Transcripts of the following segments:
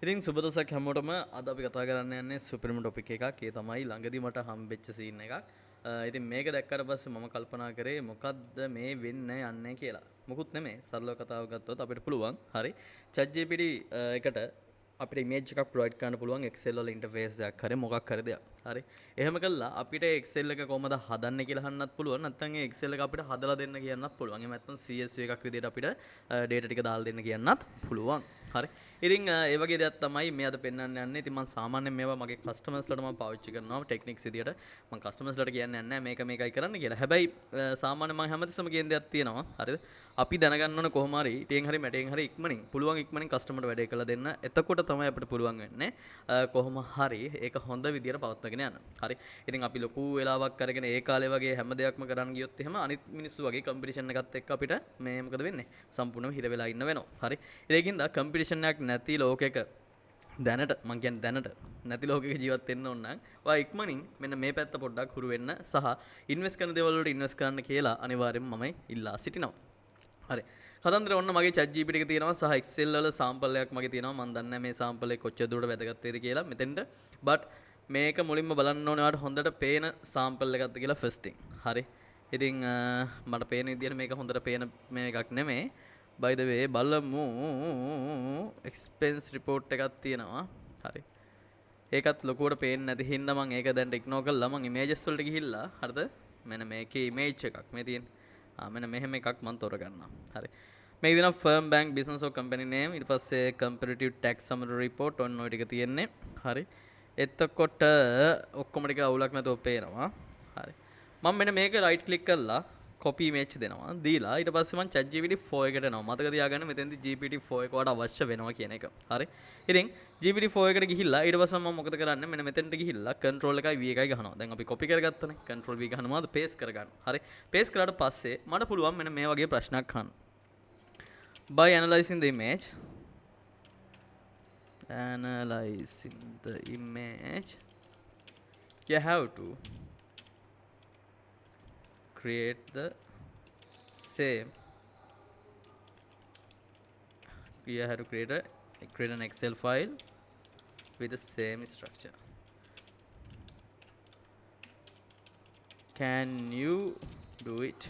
ඉතින් සුබ දවසක් හැමෝටම. අද අපි කතා කරන්න යන්නේ සුපිරිම ටොපික් එකක්. ඒ තමයි ළඟදි මට හම්බෙච්ච සීන් එකක්. ඉතින් මේක දැක්කට පස්සේ මම කල්පනා කරේ මොකද්ද මේ වෙන්න යන්නේ කියලා. මොකුත් නෙමෙයි. සරලව කතාව ගත්තොත් අපිට පුළුවන්. හරි. ChatGPT එකට අපිට ඉමේජ් එකක් ප්‍රොවයිඩ් කරන්න පුළුවන් Excel වල ඉන්ටර්ෆේස් එකක් හරි මොකක් හරි දෙයක්. හරි. එහෙම කළා අපිට Excel එක කොහමද හදන්නේ කියලා අහන්නත් පුළුවන්. නැත්නම් ඒ Excel එක අපිට හදලා දෙන්න කියන්නත් පුළුවන්. එහෙම නැත්නම් CSV එකක් විදිහට අපිට data ටික දාලා දෙන්න කියන්නත් පුළුවන්. හරි. ඉතින් ඒ වගේ දෙයක් තමයි මේ අද පෙන්වන්න යන්නේ. ඉතින් මම සාමාන්‍යයෙන් මේවා මගේ කස්ටමර්ස්ලට මම පාවිච්චි කරනවා ටෙක්නික්ස් විදියට. මම කස්ටමර්ස්ලට කියන්නේ නැහැ මේක මේකයි කරන්න කියලා. හැබැයි සාමාන්‍යයෙන් මම හැමතිස්සම කියන දෙයක් තියෙනවා. හරිද? අපි දැනගන්න ඕන කොහොම හරි ටෙන් හරි මැටෙන් හරි ඉක්මනින් පුළුවන් ඉක්මනින් කස්ටමර්ට වැඩේ කරලා දෙන්න. එතකොට තමයි අපිට පුළුවන් වෙන්නේ කොහොම හරි ඒක හොඳ විදියට පවත්වාගෙන යන්න. හරි. ඉතින් අපි ලොකු වෙලාවක් අරගෙන ඒ කාලේ වගේ හැම දෙයක්ම කරන්න ගියොත් එහෙම අනිත් මිනිස්සු වගේ කම්පිටිෂන් එකත් එක්ක අපිට මේ මොකද වෙන්නේ? සම්පූර්ණයෙන්ම හිර වෙලා ඉන්න වෙනවා. හරි. ඒකින්ද කම්පිටිෂන් එකක් නැති ලෝකයක දැනට මං කියන්නේ දැනට නැති ලෝකයක ජීවත් වෙන්න ඕන නම් ඔයා ඉක්මනින් මෙන්න මේ පැත්ත පොඩ්ඩක් හුරු වෙන්න සහ ඉන්වෙස්ට් කරන දේවල් වලට ඉන්වෙස්ට් කරන්න කියලා අනිවාර්යෙන්ම මම ඉල්ලා සිටිනවා. හරි. කතන්දර ඔන්න මගේ ChatGPT එක තියෙනවා සහ Excel වල සාම්පල් එකක් මගේ තියෙනවා. මම දන්නේ නැහැ මේ සාම්පල් එක කොච්චර දුරට වැදගත් වේද කියලා මෙතෙන්ට. but මේක මුලින්ම බලන්න ඕනේ ඔයාලට හොඳට පේන සාම්පල් එකක්ද කියලා first thing. හරි. ඉතින් මට පේන විදියට මේක හොඳට පේන මේ එකක් නෙමෙයි. by the way බලමු expense report එකක් තියෙනවා. හරි. ඒකත් ලොකුවට පේන්නේ නැති හින්දා මම ඒක දැන් ඉග්නෝර් කරලා මම images වලට ගිහිල්ලා හරිද? මෙන්න මේකේ image එකක් මේ තියෙන්නේ. මෙන්න මෙහෙම එකක් මම තෝර ගන්නවා. හරි. මේක දෙනවා firm bank business or company name ඊට පස්සේ comparative tax summary report ඔන්න ඔය ටික තියෙන්නේ. හරි. එතකොට ඔක්කොම ටික අවුලක් නැතුව පේනවා. හරි. මම මෙන්න මේක right click කරලා copy image දෙනවා. දීලා ඊට පස්සේ මම ChatGPT 4 එකට එනවා. මතක තියාගන්න මෙතෙන්දී GPT 4 එක වඩා අවශ්‍ය වෙනවා කියන එක. හරි. ඉතින් GPT 4 එකට ගිහිල්ලා ඊට පස්සේ මම මොකද කරන්නේ? මෙන්න මෙතෙන්ට ගිහිල්ලා control එකයි V එකයි ගහනවා. දැන් අපි copy කරගත්තනේ. control V ගහනවාද paste කරගන්න. හරි. paste කරාට පස්සේ මට පුළුවන් මෙන්න මේ වගේ ප්‍රශ්නයක් අහන්න. By analyzing the image you have to create the same you have to create an Excel file with the same structure. Can you do it?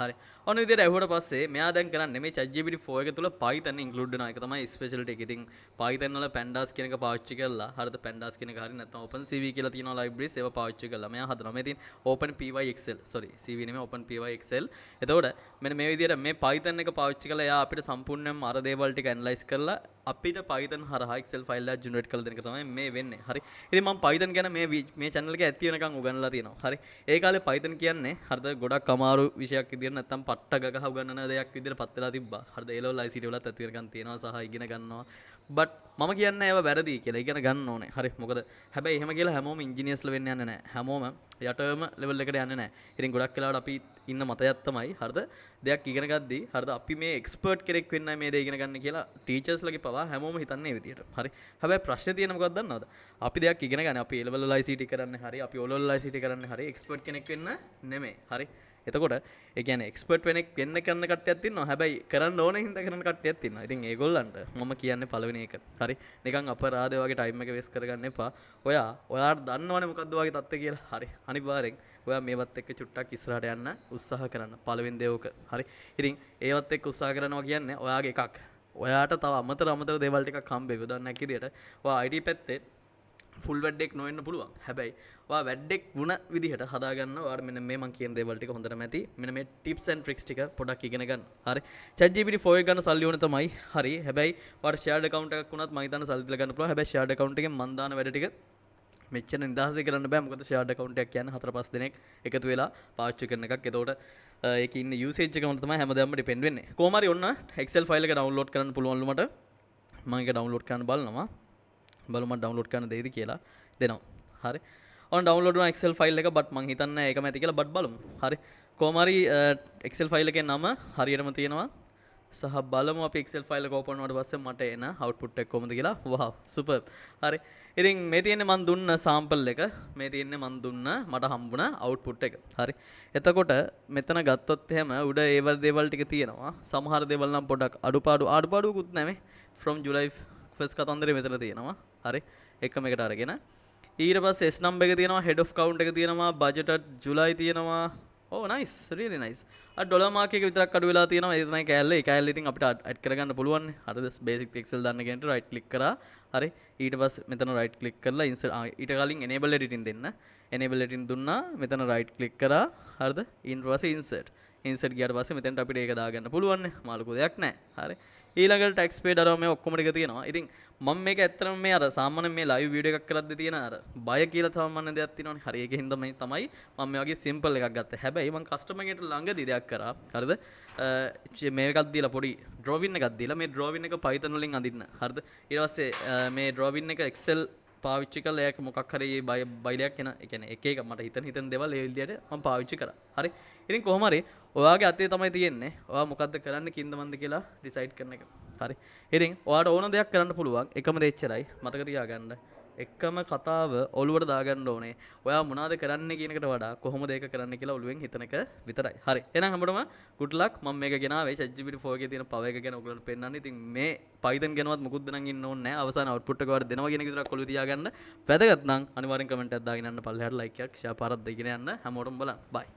හරි. ඔන්න විදිහට ඇහුවට පස්සේ මෙයා දැන් කරන්නේ මේ ChatGPT 4 එක තුල Python include වෙන එක තමයි ස්පෙෂලිටි එක. ඉතින් Python වල pandas කියන එක පාවිච්චි කරලා හරිද pandas කියන එක හරිය නැත්නම් OpenCV කියලා තියෙනවා libraries ඒවා පාවිච්චි කරලා මෙයා හදනවා. මේ තියෙන OpenPy Excel sorry CV නෙමෙයි OpenPy Excel. එතකොට මෙන්න මේ විදිහට මේ Python එක පාවිච්චි කරලා එයා අපිට සම්පූර්ණයෙන්ම අර දේවල් ටික ඇනලයිස් කරලා අපිට Python හරහා Excel file එකක් generate කරලා දෙන එක තමයි මේ වෙන්නේ. හරි. ඉතින් මම Python ගැන මේ channel එකේ ඇත්ති වෙනකන් උගන්වලා තියෙනවා. හරි. ඒ කාලේ Python කියන්නේ හරිද ගොඩක් අමාරු විෂයක් විදියට නැත්නම් පට්ට ගගහ උගන්නන දෙයක් විදියට පත් වෙලා තිබ්බා. හරිද? ඒ level ICT වලත් ඇති වෙනකන් තියෙනවා සහ ඉගෙන ගන්නවා. but මම කියන්නේ ඒවා වැරදි කියලා ඉගෙන ගන්න ඕනේ. හරි. මොකද හැබැයි එහෙම කියලා හැමෝම ඉන්ජිනියර්ස්ලා වෙන්න යන්නේ නැහැ. හැමෝම යටම level එකට යන්නේ නැහැ. ඉතින් ගොඩක් වෙලාවට අපි ඉන්න මතයක් තමයි හරිද? දෙයක් ඉගෙන ගද්දී හරිද අපි මේ එක්ස්පර්ට් කෙනෙක් වෙන්නයි මේ දේ ඉගෙන ගන්න කියලා ටීචර්ස්ලාගේ පවා හැමෝම හිතන්නේ මේ විදියට. හරි. හැබැයි ප්‍රශ්නේ තියෙන මොකක්ද දන්නවද? අපි දෙයක් ඉගෙන ගන්න අපි A level වල ICT කරන්නේ හරි අපි O level ICT කරන්නේ හරි එක්ස්පර්ට් කෙනෙක් වෙන්න නෙමෙයි. හරි. එතකොට ඒ කියන්නේ එක්ස්පර්ට් වෙනෙක් වෙන්න කරන කට්ටියක් ඉන්නවා. හැබැයි කරන්න ඕන හින්දා කරන කට්ටියක් ඉන්නවා. ඉතින් ඒගොල්ලන්ට මම කියන්නේ පළවෙනි එක. හරි. නිකන් අපරාධය වගේ ටයිම් එක වෙස් කරගන්න එපා. ඔයාට දන්නවනේ මොකද්ද වගේ තත්ත්වය කියලා. හරි. අනිවාර්යෙන් ඔයා මේවත් එක්ක චුට්ටක් ඉස්සරහට යන්න උත්සාහ කරන්න. පළවෙනි දේ ඕක. හරි. ඉතින් ඒවත් එක්ක උත්සාහ කරනවා කියන්නේ ඔයාගේ එකක්. ඔයාට තව අමතර දේවල් ටිකක් හම්බෙවි. උදාහරණයක් විදියට ඔයා IT පැත්තේ ෆුල් වැඩෙක් නොවෙන්න පුළුවන්. හැබැයි ඔයා වැඩෙක් වුණ විදිහට හදාගන්න ඔයාට මෙන්න මේ මම කියන දේවල් ටික හොඳටම ඇති. මෙන්න මේ ටිප්ස් ඇන්ඩ් ට්‍රික්ස් ටික පොඩක් ඉගෙන ගන්න. හරි. ChatGPT 4 එක ගන්න සල්ලි ඕන තමයි. හරි. හැබැයි ඔයාට shared account එකක් වුණත් මම හිතන්නේ සල්ලි දීලා ගන්න පුළුවන්. හැබැයි shared account එකෙන් මන් දාන වැඩ ටික මෙච්චර නිදහසේ කරන්න බෑ. මොකද shared account එකක් කියන්නේ 4-5 දෙනෙක් එකතු වෙලා පාවිච්චි කරන එකක්. එතකොට ඒකේ ඉන්න usage එක තමයි හැමදාම depend වෙන්නේ. කොහොම හරි ඔන්න Excel file එක download කරන්න පුළුවන්ලු මට. මම ඒක download කරන්න බලනවා. බලමු මම download කරන්න දෙයිද කියලා. දෙනවා. හරි. ඔන්න download වුණා Excel file එක but මං හිතන්නේ ඒකම ඇති කියලා but බලමු. හරි. කොහොම හරි Excel file එකේ නම හරියටම තියෙනවා. සහ බලමු අපි Excel file එක open වුණාට පස්සේ මට එන output එක කොහොමද කියලා. wow superb. හරි. ඉතින් මේ තියෙන්නේ මං දුන්න sample එක. මේ තියෙන්නේ මං දුන්න මට හම්බුණ output එක. හරි. එතකොට මෙතන ගත්තොත් එහෙම උඩ ඒ දේවල් ටික තියෙනවා. සමහර දේවල් නම් පොඩක් අඩුපාඩුකුත් නැමේ. from July ෆස් කතන්දරේ මෙතන තියෙනවා. හරි. එකම එකට අරගෙන ඊට පස්සේ S number එක තියෙනවා, head of count එක තියෙනවා, budget at July තියෙනවා. Oh nice, really nice. අර ඩොලර් මාක් එක විතරක් අඩු වෙලා තියෙනවා. ඒ තමයි කෑල්ල. ඒ කෑල්ල ඉතින් අපිට ඇඩ් කරගන්න පුළුවන්. හරිද? basic excel දන්න කෙනෙක්ට right click කරා. හරි. ඊට පස්සේ මෙතන right click කරලා insert ඊට කලින් enable editing දෙන්න. enable editing දුන්නා. මෙතන right click කරා. හරිද? ඊට පස්සේ insert ගියාට පස්සේ මෙතනට අපිට ඒක දාගන්න පුළුවන් නේ. මාළුකෝ දෙයක් නැහැ. හරි. ඊළඟට ටැක්ස් පේඩ් අරව මේ ඔක්කොම ටික තියෙනවා. ඉතින් මම මේක ඇත්තටම මේ අර සාමාන්‍යයෙන් මේ ලයිව් වීඩියෝ එකක් කරද්දී තියෙන අර බය කියලා සාමාන්‍ය දෙයක් තියෙනවනේ. හරි ඒකෙන් තමයි මම මේ වගේ සිම්පල් එකක් ගත්තේ. හැබැයි මම කස්ටමර් කෙනෙක්ට ළඟදී දෙයක් කරා. හරිද? මේකක් දීලා පොඩි ඩ්‍රෝවින් එකක් දීලා මේ ඩ්‍රෝවින් එක Python වලින් අඳින්න. හරිද? ඊට පස්සේ මේ ඩ්‍රෝවින් එක Excel පාවිච්චි කරලා ඒක මොකක් හරි බයිලයක් එන ඒ කියන්නේ එක එක මට හිතන දේවල් ඒ විදිහට මම පාවිච්චි කරා. හරි. ඉතින් කොහොම හරි ඔයාගේ අතේ තමයි තියෙන්නේ. ඔයා මොකද්ද කරන්න කින්ද මන්ද කියලා ඩිසයිඩ් කරන එක. හරි. ඉතින් ඔයාට ඕන දෙයක් කරන්න පුළුවන්. එකම දේ එච්චරයි. මතක තියාගන්න. එකම කතාව ඔළුවට දාගන්න ඕනේ. ඔයා මොනවද කරන්න කියන එකට වඩා කොහොමද ඒක කරන්න කියලා ඔළුවෙන් හිතන එක විතරයි. හරි. එහෙනම් හැමෝටම good luck. මම මේක ගෙනාවේ ChatGPT 4 එකේ තියෙන power එක ගැන ඔයගොල්ලන්ට පෙන්නන්න. ඉතින් මේ Python ගැනවත් මුකුත් දැනන් ඉන්න ඕනේ නැහැ. අවසාන output එක ඔයාලට දෙනවා කියන එක විතරක් ඔළුවේ තියාගන්න. වැදගත් නම් අනිවාර්යෙන් comment එකක් දාගෙන යන්න. පල්ලෙහාට like එකක් share පාරක් දෙගෙන යන්න. හැමෝටම බලන්න. bye.